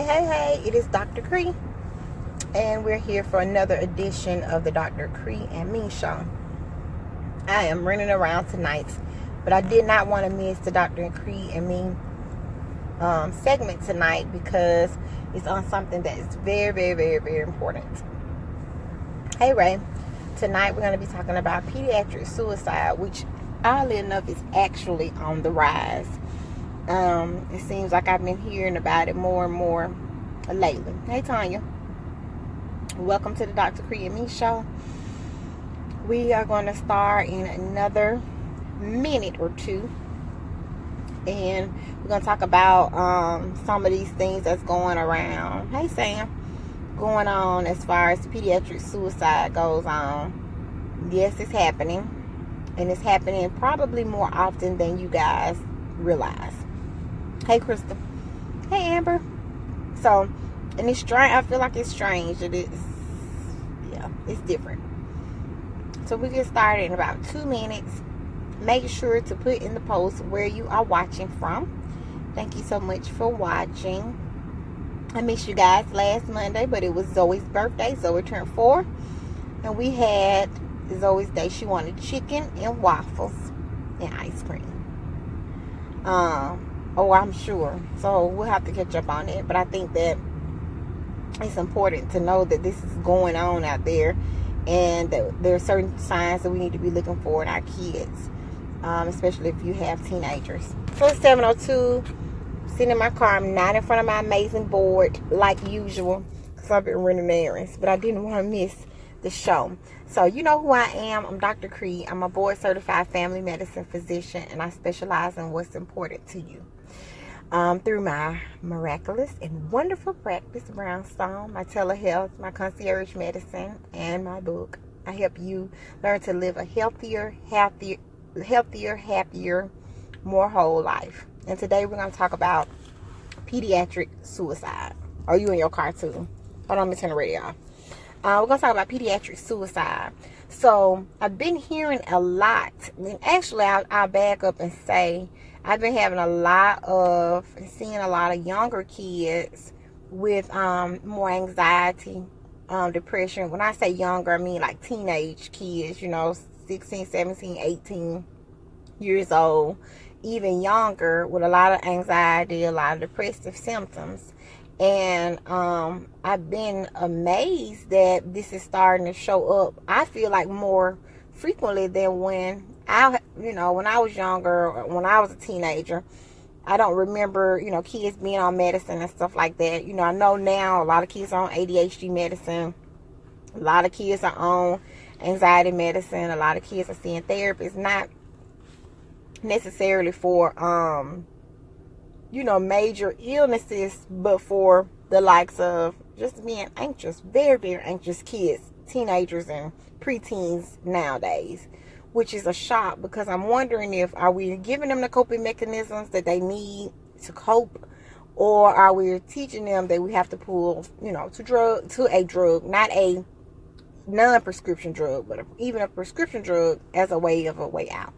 Hey, it is Dr. Cree, and we're here for another edition of the Dr. Cree and Me Show. I am running around tonight, but I did not want to miss the Dr. Cree and Me segment tonight because it's on something that is very important. Hey, Ray. Tonight we're going to be talking about pediatric suicide, which oddly enough is actually on the rise. It seems like I've been hearing about it more and more lately. Hey, Tanya. Welcome to the Dr. Cree and Me Show. We are going to start in another minute or two. And we're going to talk about some of these things that's going around. Hey, Sam. Going on as far as pediatric suicide goes on. Yes, it's happening. And it's happening probably more often than you guys realize. Hey, Crystal. Hey, Amber. So, and it's strange. I feel like it's strange. It is. Yeah, it's different. So we get started in about 2 minutes. Make sure to put in the post where you are watching from. Thank you so much for watching. I missed you guys last Monday, but it was Zoe's birthday. Zoe turned 4. And we had Zoe's day. She wanted chicken and waffles and ice cream. Oh, I'm sure. So we'll have to catch up on it. But I think that it's important to know that this is going on out there. And that there are certain signs that we need to be looking for in our kids. Especially if you have teenagers. So it's 7:02. Sitting in my car. I'm not in front of my amazing board like usual. Because I've been running errands. But I didn't want to miss the show. So you know who I am. I'm Dr. Cree. I'm a board certified family medicine physician. And I specialize in what's important to you. Through my miraculous and wonderful practice, Brownstone, my telehealth, my concierge medicine, and my book, I help you learn to live a healthier, happier, more whole life. And today we're going to talk about pediatric suicide. Are you in your car too? Hold on, let me turn the radio off. We're going to talk about pediatric suicide. So I've been hearing a lot. And actually, I'll back up and say I've been having seeing a lot of younger kids with more anxiety, depression. When I say younger, I mean like teenage kids, 16, 17, 18 years old, even younger, with a lot of anxiety, a lot of depressive symptoms. And I've been amazed that this is starting to show up, I feel like, more frequently than when I was younger, when I was a teenager. I don't remember, kids being on medicine and stuff like that. I know now a lot of kids are on ADHD medicine. A lot of kids are on anxiety medicine. A lot of kids are seeing therapists, not necessarily for, major illnesses, but for the likes of just being anxious, very anxious kids, teenagers and preteens nowadays. Which is a shock, because I'm wondering are we giving them the coping mechanisms that they need to cope, or are we teaching them that we have to pull, to a drug, not a non-prescription drug, but even a prescription drug as a way out.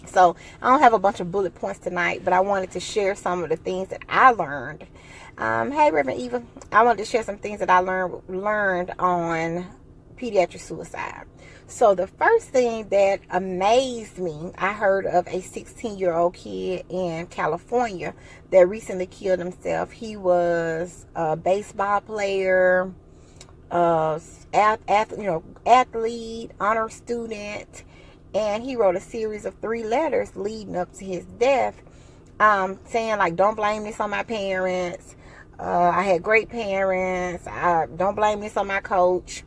So I don't have a bunch of bullet points tonight, but I wanted to share some of the things that I learned. Hey, Reverend Eva, I wanted to share some things that I learned on pediatric suicide. So the first thing that amazed me, I heard of a 16-year-old kid in California that recently killed himself. He was a baseball player, athlete, honor student, and he wrote a series of 3 letters leading up to his death, saying like, don't blame this on my parents. I had great parents. Don't blame this on my coach.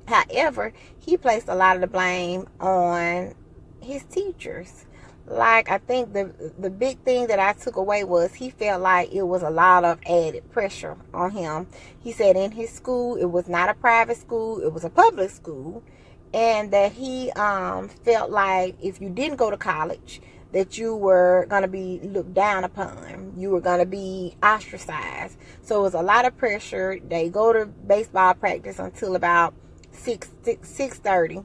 However, he placed a lot of the blame on his teachers. Like, I think the big thing that I took away was he felt like it was a lot of added pressure on him. He said in his school, it was not a private school, it was a public school. And that he felt like if you didn't go to college, that you were going to be looked down upon. You were going to be ostracized. So it was a lot of pressure. They go to baseball practice until about 6:30.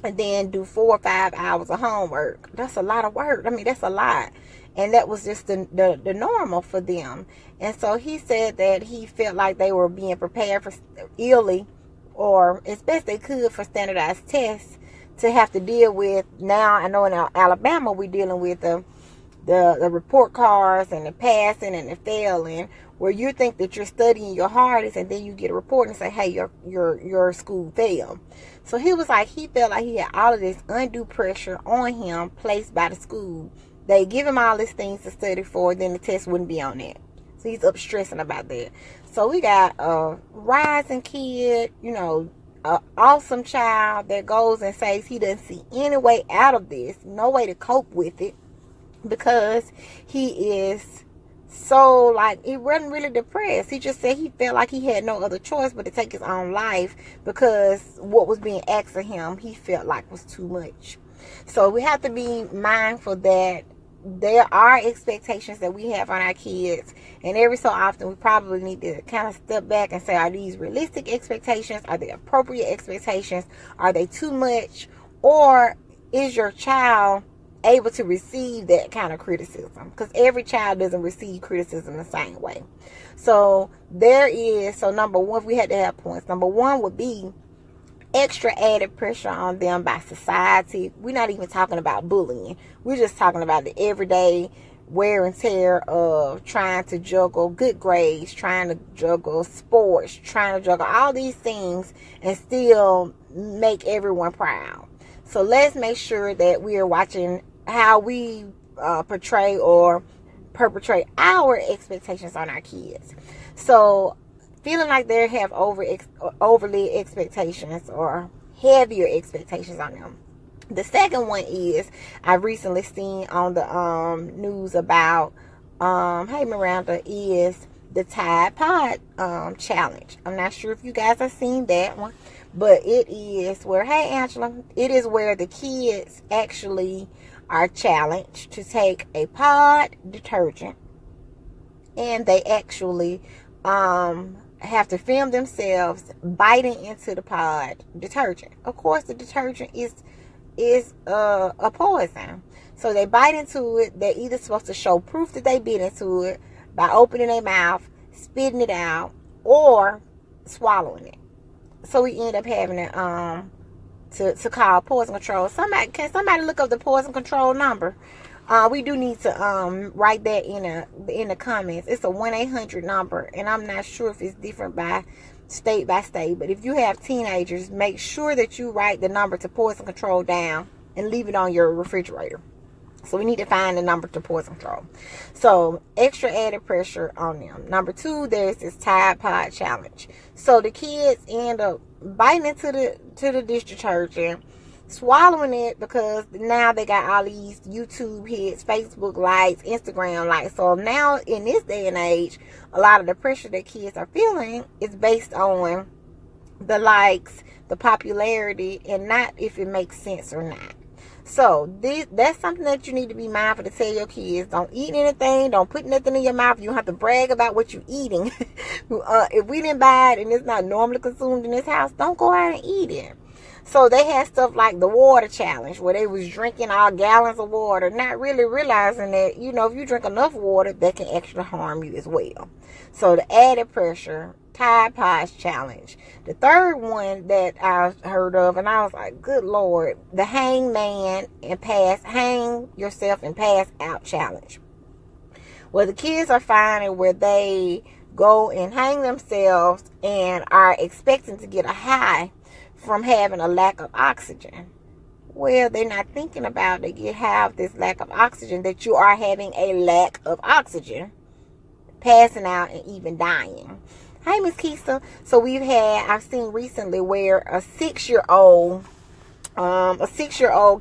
and then do 4 or 5 hours of homework. That's a lot of work. I mean, that's a lot. And that was just the normal for them. And so he said that he felt like they were being prepared for illy, or as best they could, for standardized tests to have to deal with. Now I know in Alabama we're dealing with the report cards and the passing and the failing, where you think that you're studying your hardest, and then you get a report and say, hey, your school failed. So he was like, he felt like he had all of this undue pressure on him placed by the school. They give him all these things to study for, then the test wouldn't be on that. So he's up stressing about that. So we got a rising kid, you know, an awesome child that goes and says he doesn't see any way out of this, no way to cope with it, because he is so, like, he wasn't really depressed. He just said he felt like he had no other choice but to take his own life, because what was being asked of him he felt like was too much. So we have to be mindful that there are expectations that we have on our kids, and every so often we probably need to kind of step back and say, are these realistic expectations? Are they appropriate expectations? Are they too much? Or is your child able to receive that kind of criticism? Because every child doesn't receive criticism the same way. So number one, if we had to have points, number one would be extra added pressure on them by society. We're not even talking about bullying. We're just talking about the everyday wear and tear of trying to juggle good grades, trying to juggle sports, trying to juggle all these things and still make everyone proud. So let's make sure that we are watching how we portray or perpetrate our expectations on our kids. So feeling like they have overly expectations or heavier expectations on them. The second one is, I've recently seen on the news about, hey Miranda, is the Tide Pod challenge. I'm not sure if you guys have seen that one, but it is where, hey Angela, it is where the kids actually are challenged to take a pod detergent, and they actually have to film themselves biting into the pod detergent. Of course, the detergent is a poison. So they bite into it. They're either supposed to show proof that they bit into it by opening their mouth, spitting it out, or swallowing it. So we end up having to call poison control. Can somebody look up the poison control number? We do need to write that in the comments. It's a 1-800 number, and I'm not sure if it's different by state. But if you have teenagers, make sure that you write the number to poison control down and leave it on your refrigerator. So we need to find the number to poison control. So extra added pressure on them. Number 2, there's this Tide Pod challenge. So the kids end up biting into the dish detergent, swallowing it, because now they got all these YouTube hits, Facebook likes, Instagram likes. So now in this day and age, a lot of the pressure that kids are feeling is based on the likes, the popularity, and not if it makes sense or not. So that's something that you need to be mindful to tell your kids. Don't eat anything. Don't put nothing in your mouth. You don't have to brag about what you're eating. If we didn't buy it and it's not normally consumed in this house, don't go out and eat it. So they had stuff like the water challenge, where they was drinking all gallons of water, not really realizing that, you know, if you drink enough water, that can actually harm you as well. So the added pressure, Tide Pods challenge. The third one that I heard of, and I was like, good Lord, the hang yourself and pass out challenge. Well, the kids are finding where they go and hang themselves and are expecting to get a high from having a lack of oxygen. Well, they're not thinking about have this lack of oxygen, that you are having a lack of oxygen, passing out and even dying. Hi, Miss Keisa. So I've seen recently where a 6-year-old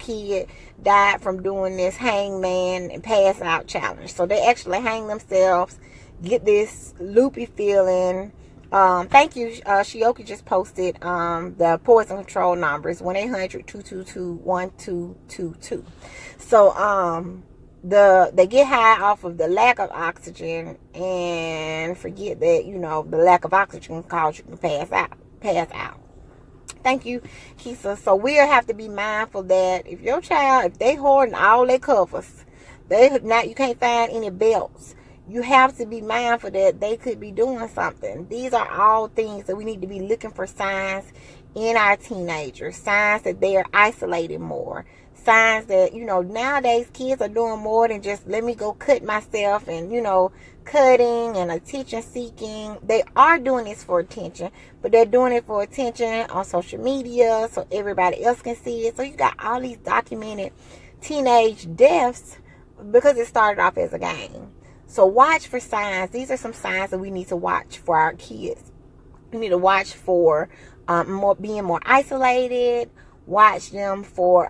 kid died from doing this hangman and pass out challenge. So they actually hang themselves, get this loopy feeling. Thank you. Shioki just posted the poison control numbers, 1-800-222-1222. So they get high off of the lack of oxygen and forget that, you know, the lack of oxygen can cause you to pass out. Thank you, Kisa. So we'll have to be mindful that if your child, if they hoarding all their covers, you can't find any belts. You have to be mindful that they could be doing something. These are all things that we need to be looking for signs in our teenagers. Signs that they are isolated more. Signs that, nowadays kids are doing more than just let me go cut myself and, cutting and attention seeking. They are doing this for attention, but they're doing it for attention on social media so everybody else can see it. So you got all these documented teenage deaths because it started off as a game. So watch for signs. These are some signs that we need to watch for our kids. We need to watch for being more isolated. Watch them for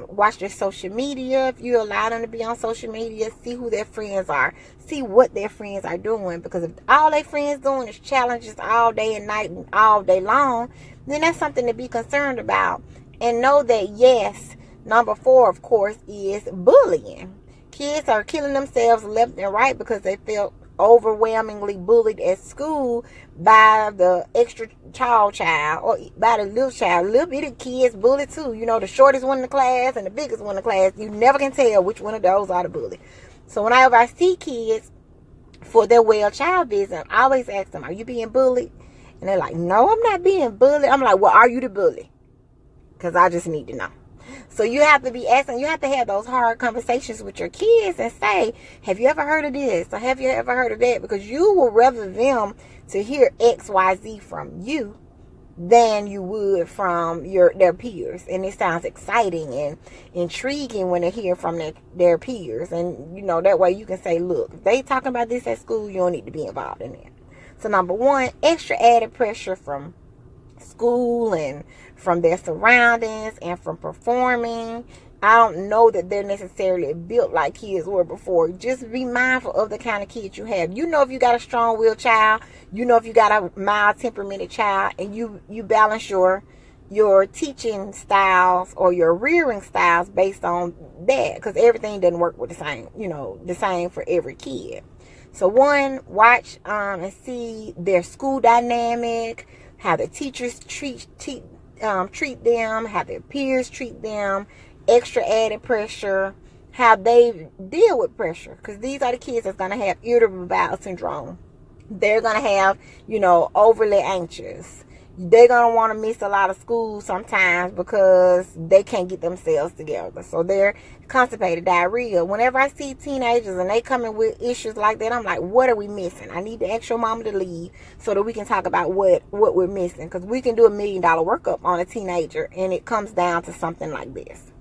watch their social media. If you allow them to be on social media, see who their friends are, see what their friends are doing. Because if all their friends doing is challenges all day and night and all day long, then that's something to be concerned about. And know that, yes, number 4, of course, is bullying. Kids are killing themselves left and right because they felt overwhelmingly bullied at school by the extra child or by the little child. Little bitty kids bullied too. The shortest one in the class and the biggest one in the class. You never can tell which one of those are the bully. So whenever I see kids for their well child visit, I always ask them, are you being bullied? And they're like, no, I'm not being bullied. I'm like, well, are you the bully? Because I just need to know. So you have to be asking, you have to have those hard conversations with your kids and say, have you ever heard of this? Or have you ever heard of that? Because you will rather them to hear X, Y, Z from you than you would from their peers. And it sounds exciting and intriguing when they hear from their peers. And, that way you can say, look, if they talking about this at school, you don't need to be involved in it. So number 1, extra added pressure from school and from their surroundings and from performing. I don't know that they're necessarily built like kids were before. Just be mindful of the kind of kids you have. If you got a strong-willed child, if you got a mild temperamented child, and you balance your teaching styles or your rearing styles based on that, because everything doesn't work with the same for every kid. So 1, watch and see their school dynamic, how the teachers treat them, how their peers treat them, extra added pressure, how they deal with pressure. Because these are the kids that's going to have irritable bowel syndrome. They're going to have, overly anxious. They're going to want to miss a lot of school sometimes because they can't get themselves together. So they're constipated, diarrhea. Whenever I see teenagers and they come in with issues like that, I'm like, what are we missing? I need to ask your mama to leave so that we can talk about what we're missing. Because we can do $1 million workup on a teenager and it comes down to something like this.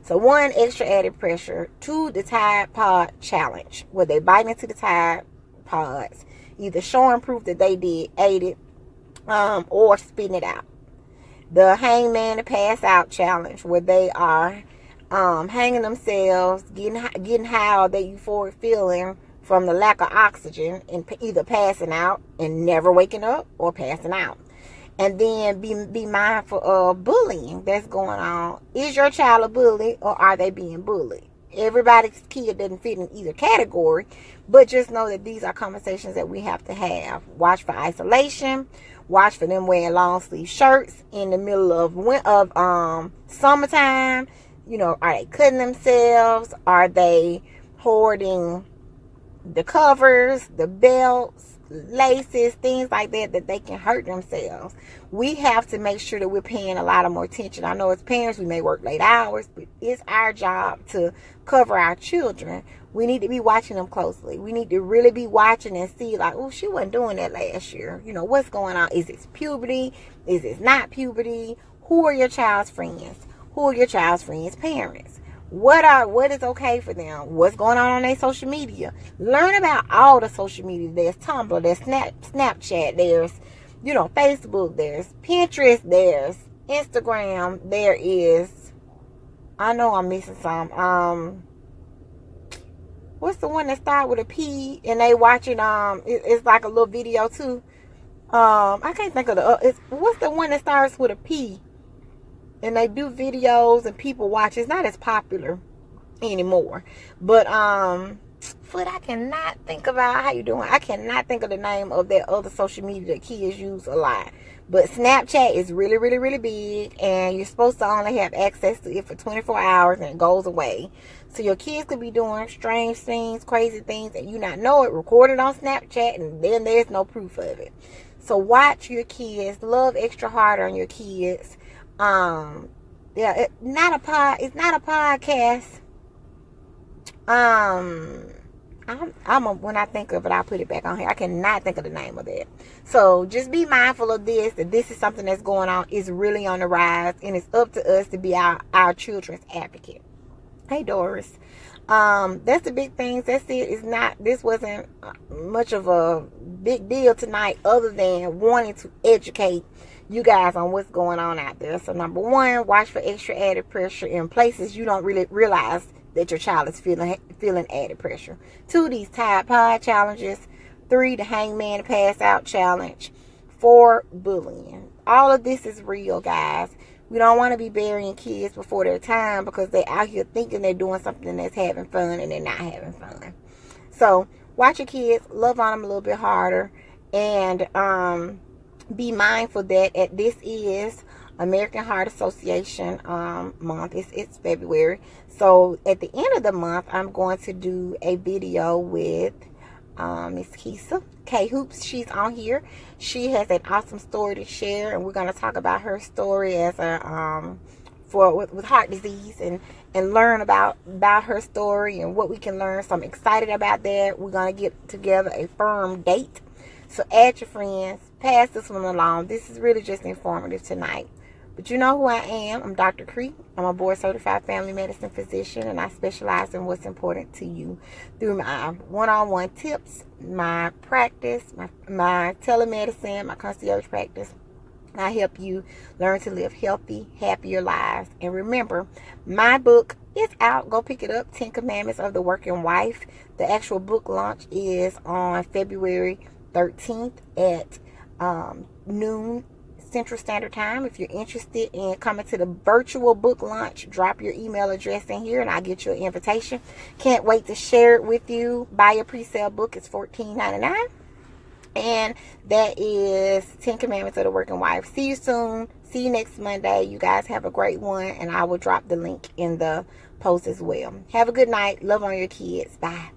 So 1, extra added pressure. 2, the Tide Pod Challenge, where they bite into the Tide Pods, either showing proof that they ate it, or spitting it out. The Hangman to Pass Out Challenge, where they are hanging themselves, getting high all that euphoric feeling from the lack of oxygen, and either passing out and never waking up or passing out. And then be mindful of bullying that's going on. Is your child a bully or are they being bullied? Everybody's kid doesn't fit in either category, but just know that these are conversations that we have to have. Watch for isolation. Watch for them wearing long sleeve shirts in the middle of summertime. Are they cutting themselves? Are they hoarding the covers, the belts, laces, things like that they can hurt themselves? We have to make sure that we're paying a lot of more attention. I know as parents we may work late hours, but it's our job to cover our children. We need to be watching them closely. We need to really be watching and see, like, oh, she wasn't doing that last year. What's going on? Is this puberty? Is this not puberty? Who are your child's friends? Who are your child's friends' parents? What is okay for them? What's going on their social media? Learn about all the social media. There's Tumblr, there's Snapchat, there's Facebook, there's Pinterest, there's Instagram, there is, I know I'm missing some. What's the one that starts with a P and they watching it's like a little video too. I can't think of what's the one that starts with a P and they do videos and people watch. It's not as popular anymore, but I cannot think about how you doing. I cannot think of the name of that other social media that kids use a lot, But Snapchat is really, really, really big, and you're supposed to only have access to it for 24 hours, and it goes away. So your kids could be doing strange things, crazy things, and you not know it, recorded on Snapchat, and then there's no proof of it. So watch your kids, love extra hard on your kids. Yeah, it's not a podcast. When I think of it, I'll put it back on here. I cannot think of the name of it. So just be mindful of this, that this is something that's going on. It's really on the rise, and it's up to us to be our children's advocate. Hey, Doris. That's the big things. That's it. This wasn't much of a big deal tonight, other than wanting to educate you guys on what's going on out there. So number one, watch for extra added pressure in places you don't really realize that your child is feeling added pressure. 2, these Tide Pod challenges. 3, the hangman pass out challenge. 4, bullying. All of this is real, guys. We don't want to be burying kids before their time because they're out here thinking they're doing something that's having fun, and they're not having fun. So watch your kids, love on them a little bit harder, and be mindful that this is American Heart Association month. It's February. So at the end of the month, I'm going to do a video with Miss Keisha K Hoops. She's on here. She has an awesome story to share, and we're going to talk about her story as with heart disease, and learn about her story and what we can learn. So I'm excited about that. We're going to get together a firm date. So add your friends, pass this one along. This is really just informative tonight. But you know who I am. I'm Dr. Cree. I'm a board-certified family medicine physician, and I specialize in what's important to you through my one-on-one tips, my practice, my telemedicine, my concierge practice. I help you learn to live healthy, happier lives. And remember, my book is out. Go pick it up, 10 Commandments of the Working Wife. The actual book launch is on February 13th at noon Central Standard Time. If you're interested in coming to the virtual book launch, drop your email address in here and I'll get you an invitation. Can't wait to share it with you. Buy your pre-sale book. It's $14.99. And that is 10 Commandments of the Working Wife. See you soon. See you next Monday. You guys have a great one, and I will drop the link in the post as well. Have a good night. Love on your kids. Bye.